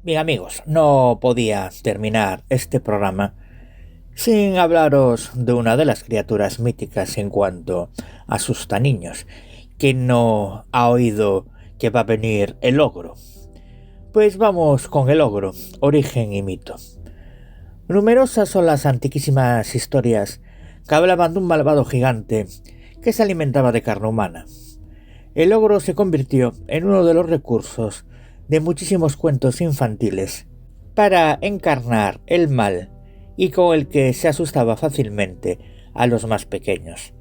Bien amigos, no podía terminar este programa sin hablaros de una de las criaturas míticas en cuanto asusta niños. ¿Quién no ha oído que va a venir el ogro? Pues vamos con el ogro, origen y mito. Numerosas son las antiquísimas historias que hablaban de un malvado gigante que se alimentaba de carne humana. El ogro se convirtió en uno de los recursos de muchísimos cuentos infantiles para encarnar el mal y con el que se asustaba fácilmente a los más pequeños.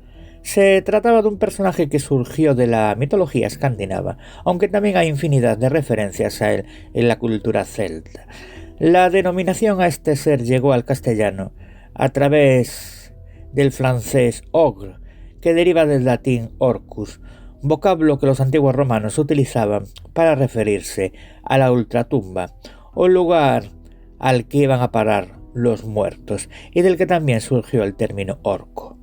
Se trataba de un personaje que surgió de la mitología escandinava, aunque también hay infinidad de referencias a él en la cultura celta. La denominación a este ser llegó al castellano a través del francés ogre, que deriva del latín orcus, vocablo que los antiguos romanos utilizaban para referirse a la ultratumba, o lugar al que iban a parar los muertos, y del que también surgió el término orco.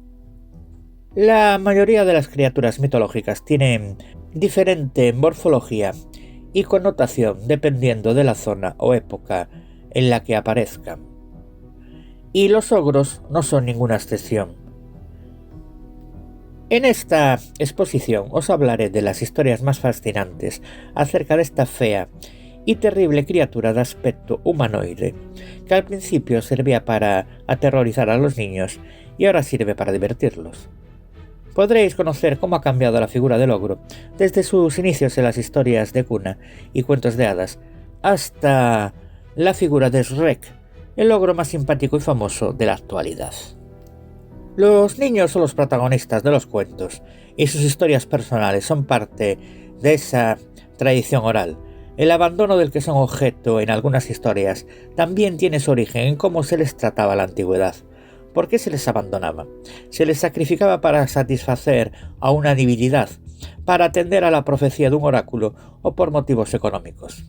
La mayoría de las criaturas mitológicas tienen diferente morfología y connotación dependiendo de la zona o época en la que aparezcan. Y los ogros no son ninguna excepción. En esta exposición os hablaré de las historias más fascinantes acerca de esta fea y terrible criatura de aspecto humanoide, que al principio servía para aterrorizar a los niños y ahora sirve para divertirlos. Podréis conocer cómo ha cambiado la figura del ogro desde sus inicios en las historias de cuna y cuentos de hadas hasta la figura de Shrek, el ogro más simpático y famoso de la actualidad. Los niños son los protagonistas de los cuentos y sus historias personales son parte de esa tradición oral. El abandono del que son objeto en algunas historias también tiene su origen en cómo se les trataba en la antigüedad. ¿Por qué se les abandonaba? Se les sacrificaba para satisfacer a una divinidad, para atender a la profecía de un oráculo o por motivos económicos.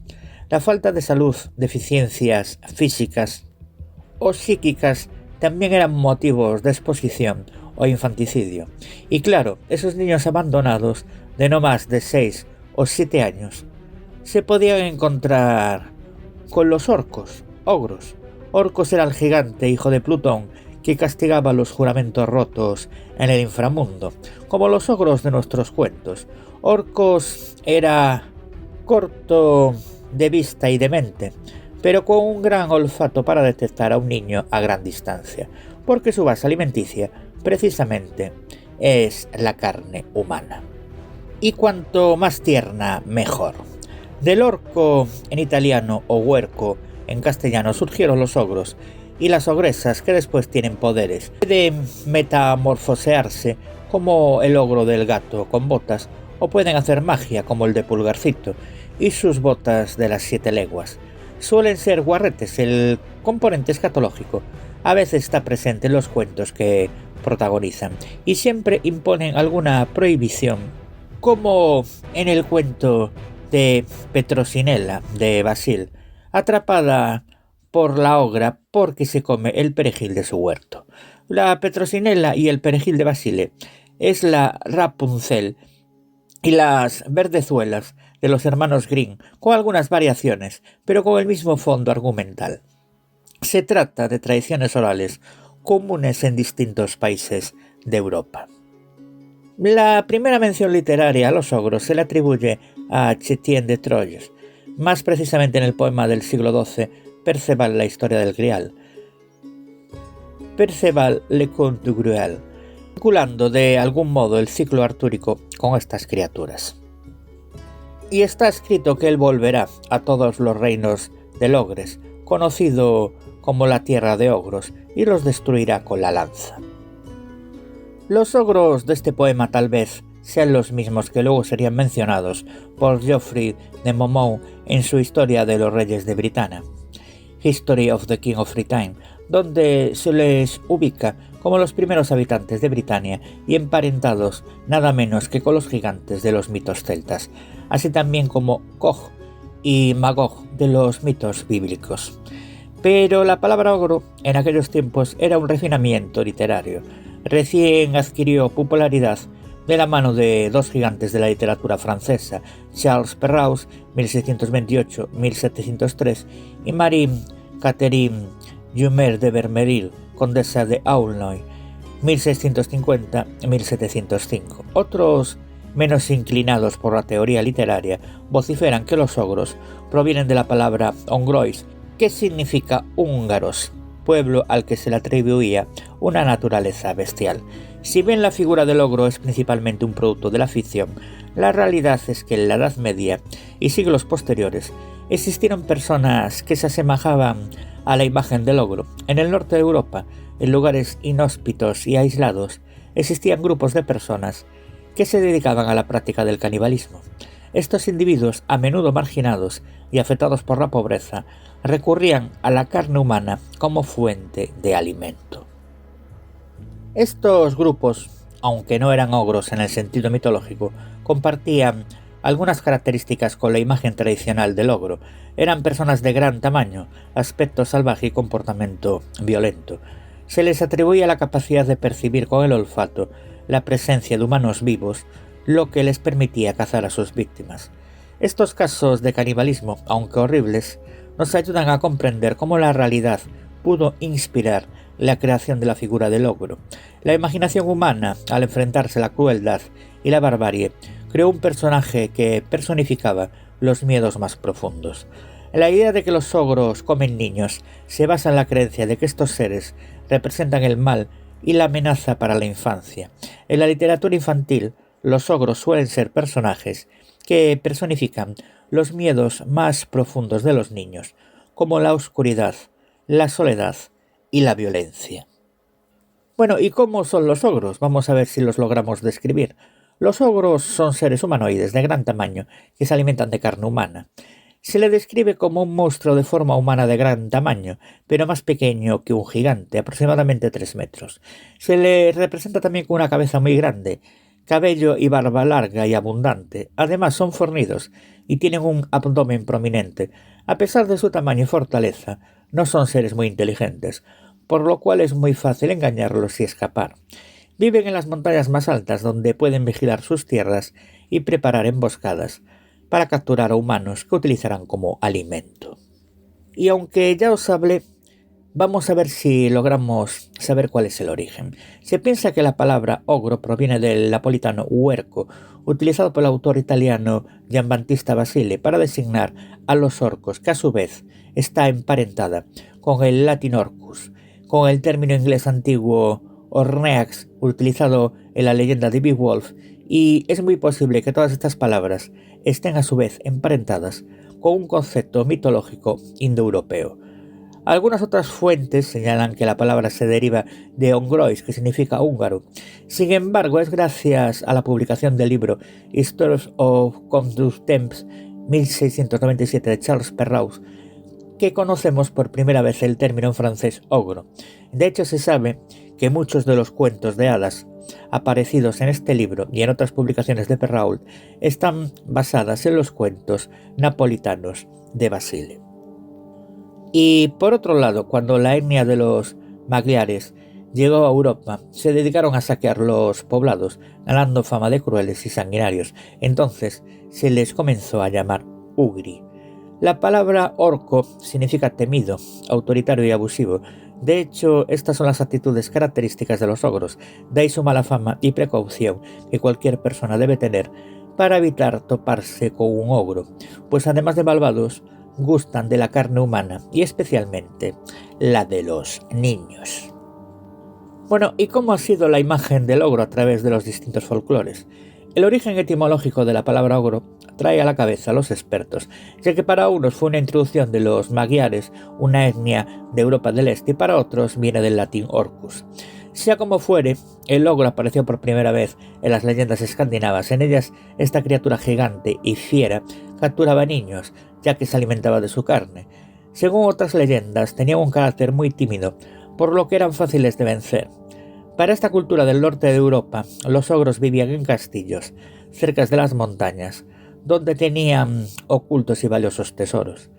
La falta de salud, deficiencias físicas o psíquicas también eran motivos de exposición o infanticidio. Y claro, esos niños abandonados de no más de 6 o 7 años se podían encontrar con los orcos, ogros. Orcos era el gigante hijo de Plutón que castigaba los juramentos rotos en el inframundo, como los ogros de nuestros cuentos. Orcos era corto de vista y de mente, pero con un gran olfato para detectar a un niño a gran distancia, porque su base alimenticia, precisamente, es la carne humana. Y cuanto más tierna, mejor. Del orco en italiano o huerco en castellano surgieron los ogros y las ogresas, que después tienen poderes. Pueden metamorfosearse como el ogro del gato con botas, o pueden hacer magia como el de Pulgarcito y sus botas de las 7 leguas. Suelen ser guarretes, el componente escatológico a veces está presente en los cuentos que protagonizan y siempre imponen alguna prohibición, como en el cuento de Petrosinella de Basil, atrapada por la ogra porque se come el perejil de su huerto. La Petrosinella y el perejil de Basile es la Rapunzel y las verdezuelas de los hermanos Grimm, con algunas variaciones, pero con el mismo fondo argumental. Se trata de tradiciones orales comunes en distintos países de Europa. La primera mención literaria a los ogros se le atribuye a Chrétien de Troyes, más precisamente en el poema del siglo XII, Perceval, la historia del Grial. Perceval le Conte du Grial, vinculando de algún modo el ciclo artúrico con estas criaturas. Y está escrito que él volverá a todos los reinos de Logres, conocido como la tierra de ogros, y los destruirá con la lanza. Los ogros de este poema tal vez sean los mismos que luego serían mencionados por Geoffrey de Monmouth en su Historia de los Reyes de Britania, History of the King of Britain, donde se les ubica como los primeros habitantes de Britania y emparentados nada menos que con los gigantes de los mitos celtas, así también como Gog y Magog de los mitos bíblicos. Pero la palabra ogro en aquellos tiempos era un refinamiento literario. Recién adquirió popularidad de la mano de dos gigantes de la literatura francesa, Charles Perrault, 1628-1703, y Marie Catherine Jumel de Vermeril, condesa de Aulnoy, 1650-1705. Otros, menos inclinados por la teoría literaria, vociferan que los ogros provienen de la palabra hongrois, que significa húngaros, pueblo al que se le atribuía una naturaleza bestial. Si bien la figura del ogro es principalmente un producto de la ficción, la realidad es que en la Edad Media y siglos posteriores existieron personas que se asemejaban a la imagen del ogro. En el norte de Europa, en lugares inhóspitos y aislados, existían grupos de personas que se dedicaban a la práctica del canibalismo. Estos individuos, a menudo marginados y afectados por la pobreza, recurrían a la carne humana como fuente de alimento. Estos grupos, aunque no eran ogros en el sentido mitológico, compartían algunas características con la imagen tradicional del ogro. Eran personas de gran tamaño, aspecto salvaje y comportamiento violento. Se les atribuía la capacidad de percibir con el olfato la presencia de humanos vivos, lo que les permitía cazar a sus víctimas. Estos casos de canibalismo, aunque horribles, nos ayudan a comprender cómo la realidad pudo inspirar la creación de la figura del ogro. La imaginación humana, al enfrentarse a la crueldad y la barbarie, creó un personaje que personificaba los miedos más profundos. La idea de que los ogros comen niños se basa en la creencia de que estos seres representan el mal y la amenaza para la infancia. En la literatura infantil, los ogros suelen ser personajes que personifican los miedos más profundos de los niños, como la oscuridad, la soledad y la violencia. Bueno, ¿y cómo son los ogros? Vamos a ver si los logramos describir. Los ogros son seres humanoides de gran tamaño que se alimentan de carne humana. Se le describe como un monstruo de forma humana de gran tamaño, pero más pequeño que un gigante, aproximadamente 3 metros. Se le representa también con una cabeza muy grande, cabello y barba larga y abundante. Además son fornidos y tienen un abdomen prominente. A pesar de su tamaño y fortaleza, no son seres muy inteligentes, por lo cual es muy fácil engañarlos y escapar. Viven en las montañas más altas, donde pueden vigilar sus tierras y preparar emboscadas para capturar a humanos que utilizarán como alimento. Y aunque ya os hablé, vamos a ver si logramos saber cuál es el origen. Se piensa que la palabra ogro proviene del napolitano huerco, utilizado por el autor italiano Giambattista Basile para designar a los orcos, que a su vez está emparentada con el latín orcus, con el término inglés antiguo orneax, utilizado en la leyenda de Beowulf, y es muy posible que todas estas palabras estén a su vez emparentadas con un concepto mitológico indoeuropeo. Algunas otras fuentes señalan que la palabra se deriva de hongrois, que significa húngaro. Sin embargo, es gracias a la publicación del libro Histories of Conduct Temps 1697 de Charles Perrault que conocemos por primera vez el término en francés ogro. De hecho, se sabe que muchos de los cuentos de hadas aparecidos en este libro y en otras publicaciones de Perrault están basadas en los cuentos napolitanos de Basile. Y por otro lado, cuando la etnia de los magiares llegó a Europa, se dedicaron a saquear los poblados, ganando fama de crueles y sanguinarios. Entonces se les comenzó a llamar ugri. La palabra orco significa temido, autoritario y abusivo. De hecho, estas son las actitudes características de los ogros, de ahí su mala fama y precaución que cualquier persona debe tener para evitar toparse con un ogro, pues además de malvados, gustan de la carne humana y especialmente la de los niños. Bueno, ¿y cómo ha sido la imagen del ogro a través de los distintos folclores? El origen etimológico de la palabra ogro trae a la cabeza a los expertos, ya que para unos fue una introducción de los magiares, una etnia de Europa del Este, y para otros viene del latín orcus. Sea como fuere, el ogro apareció por primera vez en las leyendas escandinavas. En ellas, esta criatura gigante y fiera capturaba niños, ya que se alimentaba de su carne. Según otras leyendas, tenía un carácter muy tímido, por lo que eran fáciles de vencer. Para esta cultura del norte de Europa, los ogros vivían en castillos, cerca de las montañas, donde tenían ocultos y valiosos tesoros.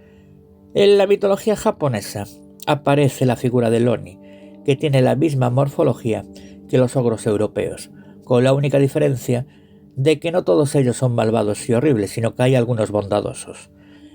En la mitología japonesa aparece la figura del Oni, que tiene la misma morfología que los ogros europeos, con la única diferencia de que no todos ellos son malvados y horribles, sino que hay algunos bondadosos.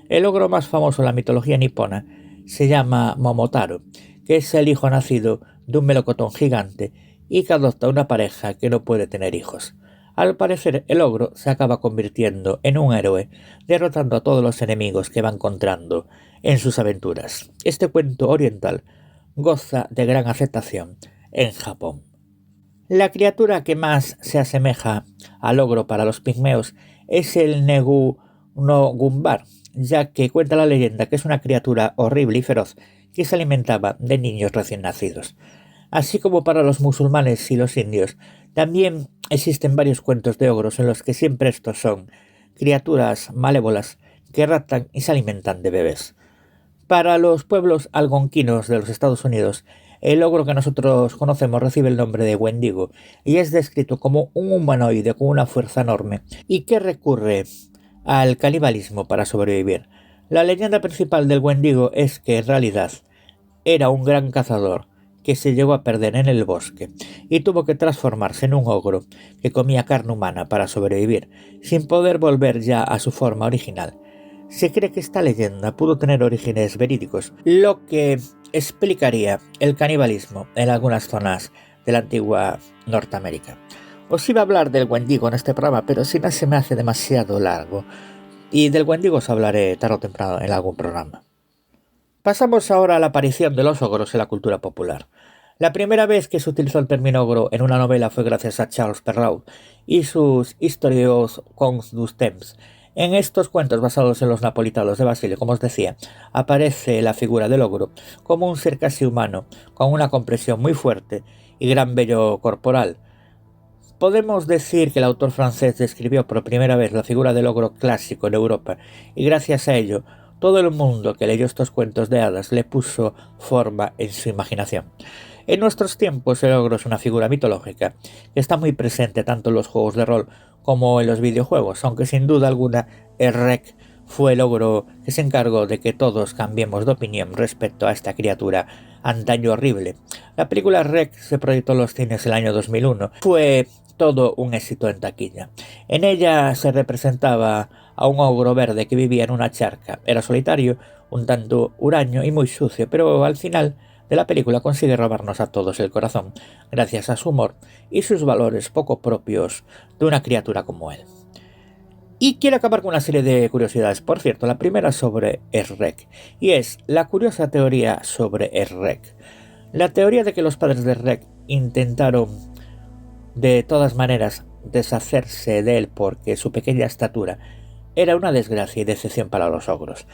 El ogro más famoso en la mitología nipona se llama Momotaro, que es el hijo nacido de un melocotón gigante y que adopta una pareja que no puede tener hijos. Al parecer, el ogro se acaba convirtiendo en un héroe, derrotando a todos los enemigos que va encontrando en sus aventuras. Este cuento oriental goza de gran aceptación en Japón. La criatura que más se asemeja al ogro para los pigmeos es el Negu no Gumbar, ya que cuenta la leyenda que es una criatura horrible y feroz que se alimentaba de niños recién nacidos. Así como para los musulmanes y los indios, también existen varios cuentos de ogros en los que siempre estos son criaturas malévolas que raptan y se alimentan de bebés. Para los pueblos algonquinos de los Estados Unidos, el ogro que nosotros conocemos recibe el nombre de Wendigo y es descrito como un humanoide con una fuerza enorme y que recurre al canibalismo para sobrevivir. La leyenda principal del Wendigo es que en realidad era un gran cazador que se llegó a perder en el bosque y tuvo que transformarse en un ogro que comía carne humana para sobrevivir, sin poder volver ya a su forma original. Se cree que esta leyenda pudo tener orígenes verídicos, lo que explicaría el canibalismo en algunas zonas de la antigua Norteamérica. Os iba a hablar del Wendigo en este programa, pero si no se me hace demasiado largo, y del Wendigo os hablaré tarde o temprano en algún programa. Pasamos ahora a la aparición de los ogros en la cultura popular. La primera vez que se utilizó el término ogro en una novela fue gracias a Charles Perrault y sus Historios contes du temps. En estos cuentos basados en los napolitanos de Basile, como os decía, aparece la figura del ogro como un ser casi humano, con una compresión muy fuerte y gran vello corporal. Podemos decir que el autor francés describió por primera vez la figura del ogro clásico en Europa y gracias a ello todo el mundo que leyó estos cuentos de hadas le puso forma en su imaginación. En nuestros tiempos el ogro es una figura mitológica que está muy presente tanto en los juegos de rol como en los videojuegos, aunque sin duda alguna el REC fue el ogro que se encargó de que todos cambiemos de opinión respecto a esta criatura antaño horrible. La película REC se proyectó en los cines el año 2001. Fue todo un éxito en taquilla. En ella se representaba a un ogro verde que vivía en una charca. Era solitario, un tanto huraño y muy sucio, pero al final de la película consigue robarnos a todos el corazón, gracias a su humor y sus valores poco propios de una criatura como él. Y quiero acabar con una serie de curiosidades. Por cierto, la primera sobre el REC, y es la curiosa teoría sobre el REC. La teoría de que los padres del REC intentaron de todas maneras deshacerse de él porque su pequeña estatura era una desgracia y decepción para los ogros.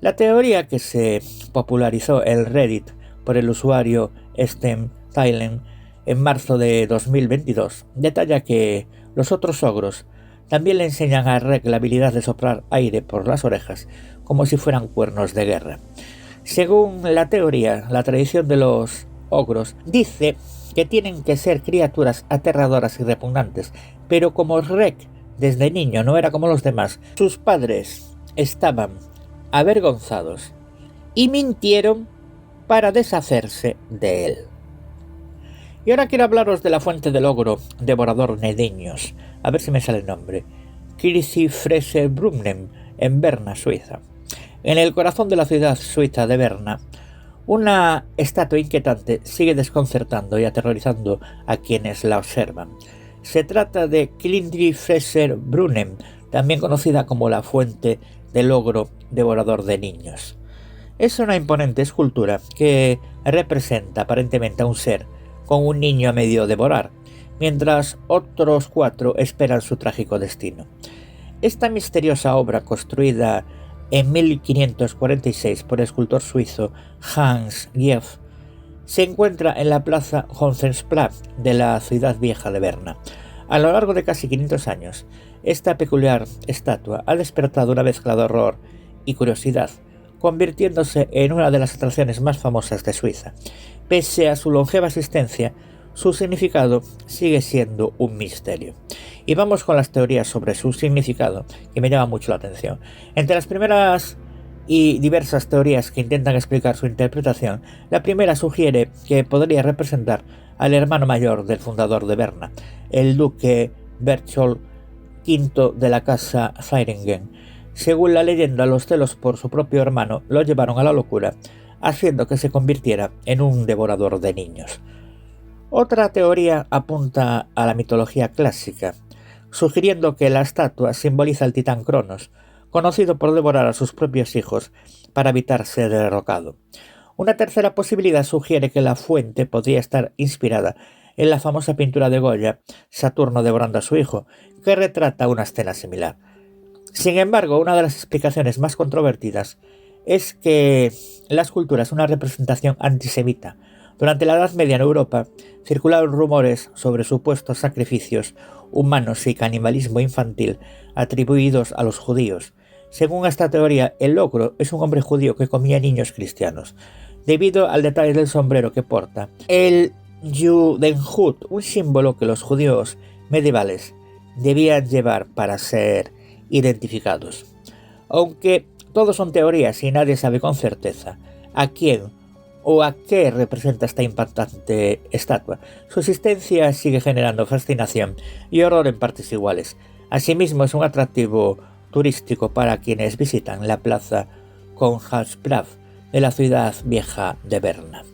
La teoría que se popularizó en Reddit por el usuario Stem Thailand en marzo de 2022 detalla que los otros ogros también le enseñan a Rek la habilidad de soplar aire por las orejas como si fueran cuernos de guerra. Según la teoría, la tradición de los ogros dice que tienen que ser criaturas aterradoras y repugnantes, pero como Rek desde niño no era como los demás, sus padres estaban avergonzados y mintieron para deshacerse de él. Y ahora quiero hablaros de la fuente del ogro devorador de niños, a ver si me sale el nombre, Kirchifresserbrunnen, en Berna, Suiza. En el corazón de la ciudad suiza de Berna, una estatua inquietante sigue desconcertando y aterrorizando a quienes la observan. Se trata de Kirchifresserbrunnen, también conocida como la fuente del ogro devorador de niños. Es una imponente escultura que representa aparentemente a un ser con un niño a medio devorar, mientras otros 4 esperan su trágico destino. Esta misteriosa obra, construida en 1546 por el escultor suizo Hans Gief, se encuentra en la plaza Hohensplatz de la ciudad vieja de Berna. A lo largo de casi 500 años, esta peculiar estatua ha despertado una mezcla de horror y curiosidad, convirtiéndose en una de las atracciones más famosas de Suiza. Pese a su longeva existencia, su significado sigue siendo un misterio. Y vamos con las teorías sobre su significado, que me llama mucho la atención. Entre las primeras y diversas teorías que intentan explicar su interpretación, la primera sugiere que podría representar al hermano mayor del fundador de Berna, el duque Berchtold V de la casa Thüringen. Según la leyenda, los celos por su propio hermano lo llevaron a la locura, haciendo que se convirtiera en un devorador de niños. Otra teoría apunta a la mitología clásica, sugiriendo que la estatua simboliza al titán Cronos, conocido por devorar a sus propios hijos para evitar ser derrocado. Una tercera posibilidad sugiere que la fuente podría estar inspirada en la famosa pintura de Goya, Saturno devorando a su hijo, que retrata una escena similar. Sin embargo, una de las explicaciones más controvertidas es que la escultura es una representación antisemita. Durante la Edad Media en Europa circularon rumores sobre supuestos sacrificios humanos y canibalismo infantil atribuidos a los judíos. Según esta teoría, el ogro es un hombre judío que comía niños cristianos, debido al detalle del sombrero que porta. El Judenhut, un símbolo que los judíos medievales debían llevar para ser identificados. Aunque todo son teorías y nadie sabe con certeza a quién o a qué representa esta impactante estatua, su existencia sigue generando fascinación y horror en partes iguales. Asimismo, es un atractivo turístico para quienes visitan la plaza Kongens Plads de la ciudad vieja de Berna.